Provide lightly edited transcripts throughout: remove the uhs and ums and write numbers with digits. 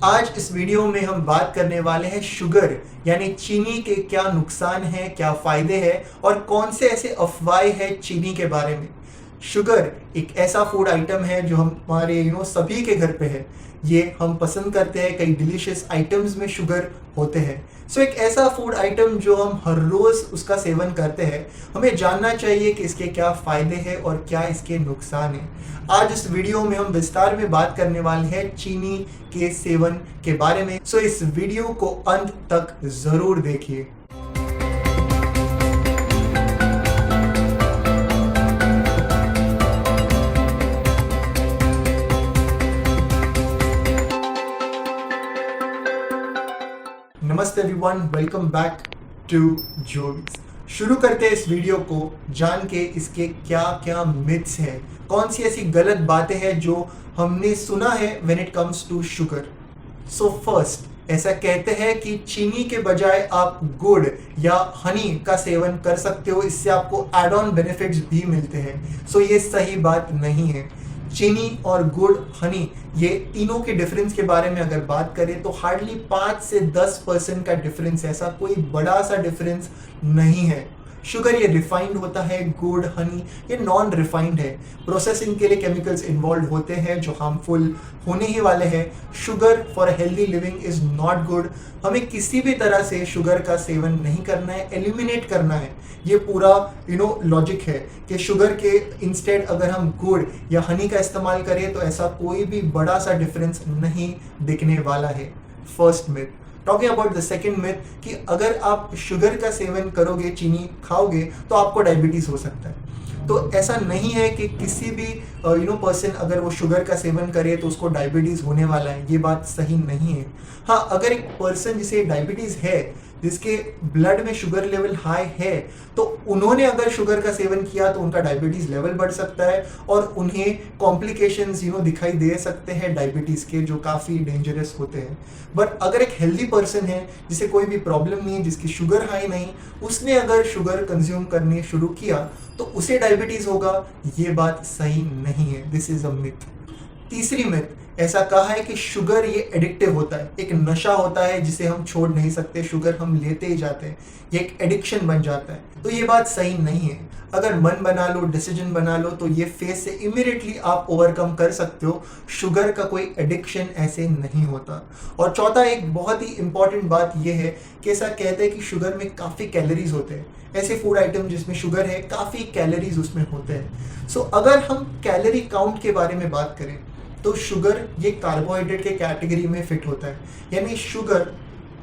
आज इस वीडियो में हम बात करने वाले हैं शुगर यानी चीनी के क्या नुकसान हैं, क्या फायदे हैं और कौन से ऐसे अफवाहें हैं चीनी के बारे में। शुगर एक ऐसा फूड आइटम है जो हमारे सभी के घर पे है। ये हम पसंद करते हैं, कई डिलीशियस आइटम्स में शुगर होते हैं। एक ऐसा फूड आइटम जो हम हर रोज उसका सेवन करते हैं, हमें जानना चाहिए कि इसके क्या फायदे हैं और क्या इसके नुकसान हैं। आज इस वीडियो में हम विस्तार में बात करने वाले हैं चीनी के सेवन के बारे में। इस वीडियो को अंत तक जरूर देखिए। नमस्ते एवरीवन, वेलकम बैक टू जोवीज। शुरू करते हैं इस वीडियो को जान के इसके क्या क्या मिथ्स हैं, कौन सी ऐसी गलत बातें हैं जो हमने सुना है when it comes to sugar. First, ऐसा कहते हैं कि चीनी के बजाय आप गुड़ या हनी का सेवन कर सकते हो, इससे आपको एड ऑन बेनिफिट्स भी मिलते हैं। ये सही बात नहीं है। चीनी और गुड़, हनी, ये तीनों के डिफरेंस के बारे में अगर बात करें तो हार्डली 5 से 10% का डिफरेंस, ऐसा कोई बड़ा सा डिफरेंस नहीं है। शुगर ये रिफाइंड होता है, गुड़, हनी ये नॉन रिफाइंड है। प्रोसेसिंग के लिए केमिकल्स इन्वॉल्व होते हैं जो हार्मफुल होने ही वाले हैं। Sugar for healthy living is not good. हमें किसी भी तरह से शुगर का सेवन नहीं करना है, एलिमिनेट करना है। ये पूरा लॉजिक है कि शुगर के इंस्टेड अगर हम गुड़ या हनी का इस्तेमाल करें तो ऐसा कोई भी बड़ा सा डिफरेंस नहीं दिखने वाला है। First myth. Talking about the second myth कि अगर आप शुगर का सेवन करोगे, चीनी खाओगे तो आपको डायबिटीज हो सकता है। तो ऐसा नहीं है कि किसी भी पर्सन अगर वो शुगर का सेवन करे तो उसको डायबिटीज होने वाला है। ये बात सही नहीं है। हाँ, अगर एक पर्सन जिसे डायबिटीज है, जिसके ब्लड में शुगर लेवल हाई है, तो उन्होंने अगर शुगर का सेवन किया तो उनका डायबिटीज लेवल बढ़ सकता है और उन्हें कॉम्प्लिकेशंस दिखाई दे सकते हैं डायबिटीज के, जो काफ़ी डेंजरस होते हैं। बट अगर एक हेल्दी पर्सन है जिसे कोई भी प्रॉब्लम नहीं है, जिसकी शुगर हाई नहीं, उसने अगर शुगर कंज्यूम करनी शुरू किया तो उसे डायबिटीज होगा, ये बात सही नहीं है। This is a myth. तीसरी मिथ, ऐसा कहा है कि शुगर ये एडिक्टिव होता है, एक नशा होता है जिसे हम छोड़ नहीं सकते, शुगर हम लेते ही जाते हैं, ये एक एडिक्शन बन जाता है। तो ये बात सही नहीं है। अगर मन बना लो, डिसीजन बना लो तो ये फेज से इमीडिएटली आप ओवरकम कर सकते हो। शुगर का कोई एडिक्शन ऐसे नहीं होता। और चौथा, एक बहुत ही इंपॉर्टेंट बात ये है कि ऐसा कहते हैं कि शुगर में काफ़ी कैलोरीज होते हैं। ऐसे फूड आइटम जिसमें शुगर है, काफ़ी कैलोरीज उसमें होते हैं। अगर हम कैलोरी काउंट के बारे में बात करें तो शुगर ये कार्बोहाइड्रेट के कैटेगरी में फिट होता है। यानी शुगर,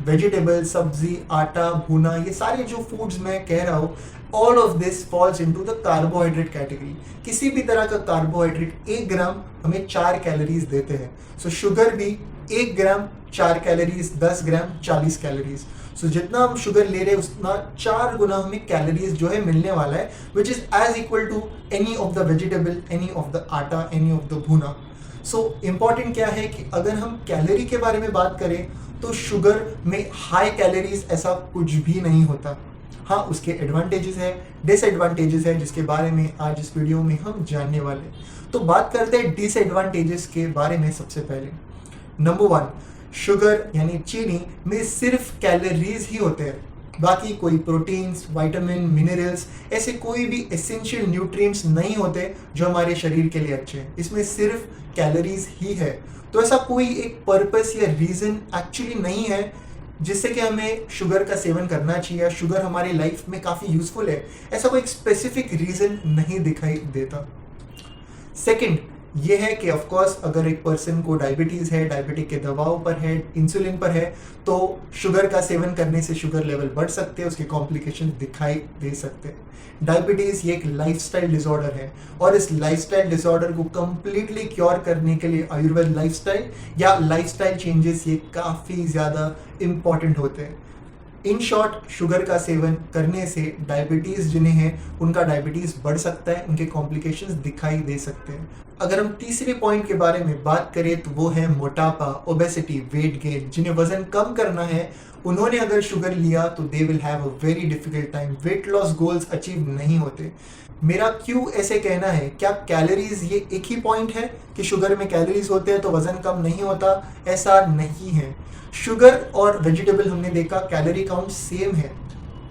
वेजिटेबल, सब्जी, आटा, भुना, ये सारे जो फूड्स मैं कह रहा हूँ, all of this falls into the carbohydrate category. किसी भी तरह का कार्बोहाइड्रेट 1 ग्राम हमें 4 कैलोरीज देते हैं। शुगर भी 1 ग्राम 4 कैलोरीज, 10 ग्राम 40 कैलोरीज। जितना हम शुगर ले रहे हैं उतना 4 गुना हमें कैलोरीज जो है मिलने वाला है, which is as equal to any of the vegetable, any of the atta, any of the bhuna. Important क्या है कि अगर हम कैलोरी के बारे में बात करें तो शुगर में हाई कैलोरीज ऐसा कुछ भी नहीं होता। हाँ, उसके एडवांटेजेस है, डिसएडवांटेजेस है, जिसके बारे में आज इस वीडियो में हम जानने वाले हैं। तो बात करते हैं डिसएडवांटेजेस के बारे में। सबसे पहले नंबर 1, शुगर यानी चीनी में सिर्फ कैलोरीज ही होते हैं, बाकी कोई प्रोटीन्स, विटामिन, मिनरल्स, ऐसे कोई भी एसेंशियल न्यूट्रिएंट्स नहीं होते जो हमारे शरीर के लिए अच्छे हैं। इसमें सिर्फ कैलोरीज ही है। तो ऐसा कोई एक पर्पस या रीजन एक्चुअली नहीं है जिससे कि हमें शुगर का सेवन करना चाहिए। शुगर हमारी लाइफ में काफ़ी यूजफुल है, ऐसा कोई स्पेसिफिक रीजन नहीं दिखाई देता। सेकंड, ये है कि ऑफ कोर्स अगर एक पर्सन को डायबिटीज है, डायबिटिक के दवाओं पर है, इंसुलिन पर है, तो शुगर का सेवन करने से शुगर लेवल बढ़ सकते हैं, उसके कॉम्प्लिकेशन दिखाई दे सकते हैं। डायबिटीज ये एक लाइफस्टाइल डिसऑर्डर है और इस लाइफस्टाइल डिसऑर्डर को कंप्लीटली क्योर करने के लिए आयुर्वेद लाइफस्टाइल या लाइफस्टाइल चेंजेस ये काफ़ी ज़्यादा इम्पॉर्टेंट होते हैं। इन शॉर्ट, शुगर का सेवन करने से डायबिटीज़ जिन्हें हैं उनका डायबिटीज़ बढ़ सकता है, उनके कॉम्प्लिकेशंस दिखाई दे सकते हैं। अगर हम तीसरे पॉइंट के बारे में बात करें तो वो है मोटापा, ओबेसिटी, वेट गेन। जिन्हें वजन कम करना है उन्होंने अगर शुगर लिया तो they will have a very difficult time, weight loss goals achieve नहीं होते। मेरा क्यों ऐसे कहना है, क्या कैलोरीज ये एक ही पॉइंट है कि शुगर में कैलोरीज होते हैं तो वजन कम नहीं होता? ऐसा नहीं है। शुगर और वेजिटेबल हमने देखा कैलोरी काउंट सेम है,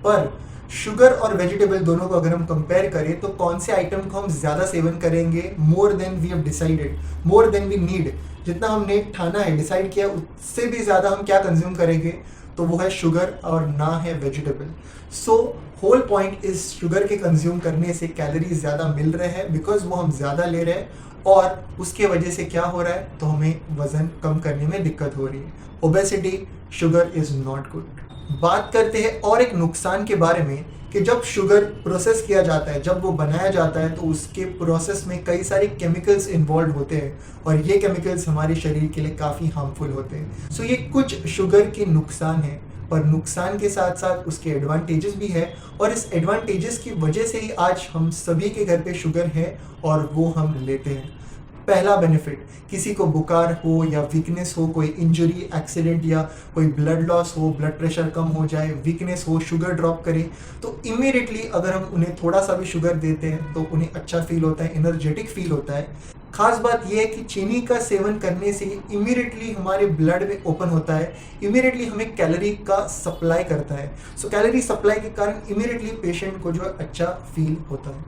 पर शुगर और वेजिटेबल दोनों को अगर हम कंपेयर करें तो कौन से आइटम को हम ज़्यादा सेवन करेंगे, more than we have decided, more than we need, जितना हमने ठाना है, डिसाइड किया, उससे भी ज़्यादा हम क्या कंज्यूम करेंगे, तो वो है शुगर और ना है vegetable. So whole point is sugar के कंज्यूम करने से कैलोरीज ज़्यादा मिल रहे हैं बिकॉज वो हम ज़्यादा ले रहे हैं, और उसके वजह से क्या हो रहा है, तो हमें वज़न कम करने में दिक्कत हो रही है। Obesity, sugar is not good. बात करते हैं और एक नुकसान के बारे में कि जब शुगर प्रोसेस किया जाता है, जब वो बनाया जाता है, तो उसके प्रोसेस में कई सारे केमिकल्स इन्वॉल्व होते हैं और ये केमिकल्स हमारे शरीर के लिए काफ़ी हार्मफुल होते हैं। सो ये कुछ शुगर के नुकसान हैं, पर नुकसान के साथ साथ उसके एडवांटेजेस भी है, और इस एडवांटेजेस की वजह से ही आज हम सभी के घर पे शुगर है और वो हम लेते हैं। पहला बेनिफिट, किसी को बुखार हो या वीकनेस हो, कोई इंजरी, एक्सीडेंट या कोई ब्लड लॉस हो, ब्लड प्रेशर कम हो जाए, वीकनेस हो, शुगर ड्रॉप करे, तो इमीडिएटली अगर हम उन्हें थोड़ा सा भी शुगर देते हैं तो उन्हें अच्छा फील होता है, एनर्जेटिक फील होता है। खास बात यह है कि चीनी का सेवन करने से इमीडिएटली हमारे ब्लड में ओपन होता है, इमीडिएटली हमें कैलोरी का सप्लाई करता है। सो कैलोरी सप्लाई के कारण इमीडिएटली पेशेंट को जो है अच्छा फील होता है।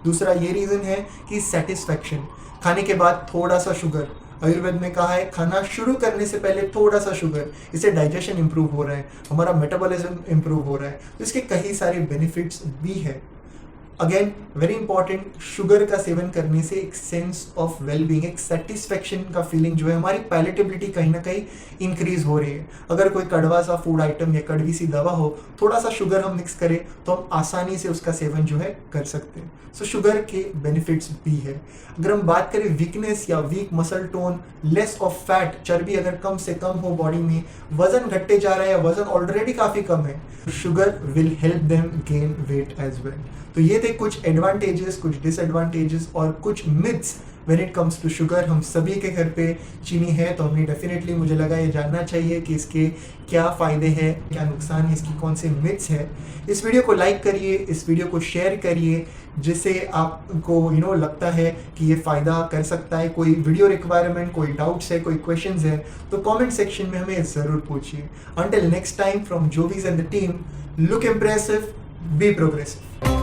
दूसरा ये रीज़न है कि सेटिस्फैक्शन, खाने के बाद थोड़ा सा शुगर, आयुर्वेद में कहा है खाना शुरू करने से पहले थोड़ा सा शुगर, इससे डाइजेशन इंप्रूव हो रहा है, हमारा मेटाबॉलिज्म इंप्रूव हो रहा है, तो इसके कई सारे बेनिफिट्स भी है। अगेन वेरी इंपॉर्टेंट, शुगर का सेवन करने से एक सेंस ऑफ वेलबींग, एक सेटिस्फेक्शन का फीलिंग जो है, हमारी पैलेटेबिलिटी कहीं ना कहीं इंक्रीज हो रही है। अगर कोई कड़वा सा फूड आइटम या कड़वी सी दवा हो, थोड़ा सा शुगर हम मिक्स करें तो हम आसानी से उसका सेवन जो है कर सकते हैं। सो शुगर के बेनिफिट्स भी है। अगर हम बात करें वीकनेस या weak muscle tone, less of fat, चर्बी अगर कम से कम हो बॉडी में, वजन घटते जा रहा है या वजन ऑलरेडी काफ़ी कम है, sugar will help them gain weight as well. तो ये थे कुछ एडवांटेजेस, कुछ डिसएडवांटेजेस और कुछ myths when it comes to sugar. हम सभी के घर पे चीनी है तो हमें डेफिनेटली, मुझे लगा ये जानना चाहिए कि इसके क्या फ़ायदे हैं, क्या नुकसान है, इसकी कौन से मिथ्स है। इस वीडियो को लाइक करिए, इस वीडियो को शेयर करिए, जिससे आपको लगता है कि ये फ़ायदा कर सकता है। कोई वीडियो रिक्वायरमेंट, कोई डाउट्स है, कोई क्वेश्चंस है तो कमेंट सेक्शन में हमें ज़रूर पूछिए। Until next time from Jovies and the team, look impressive, be progressive.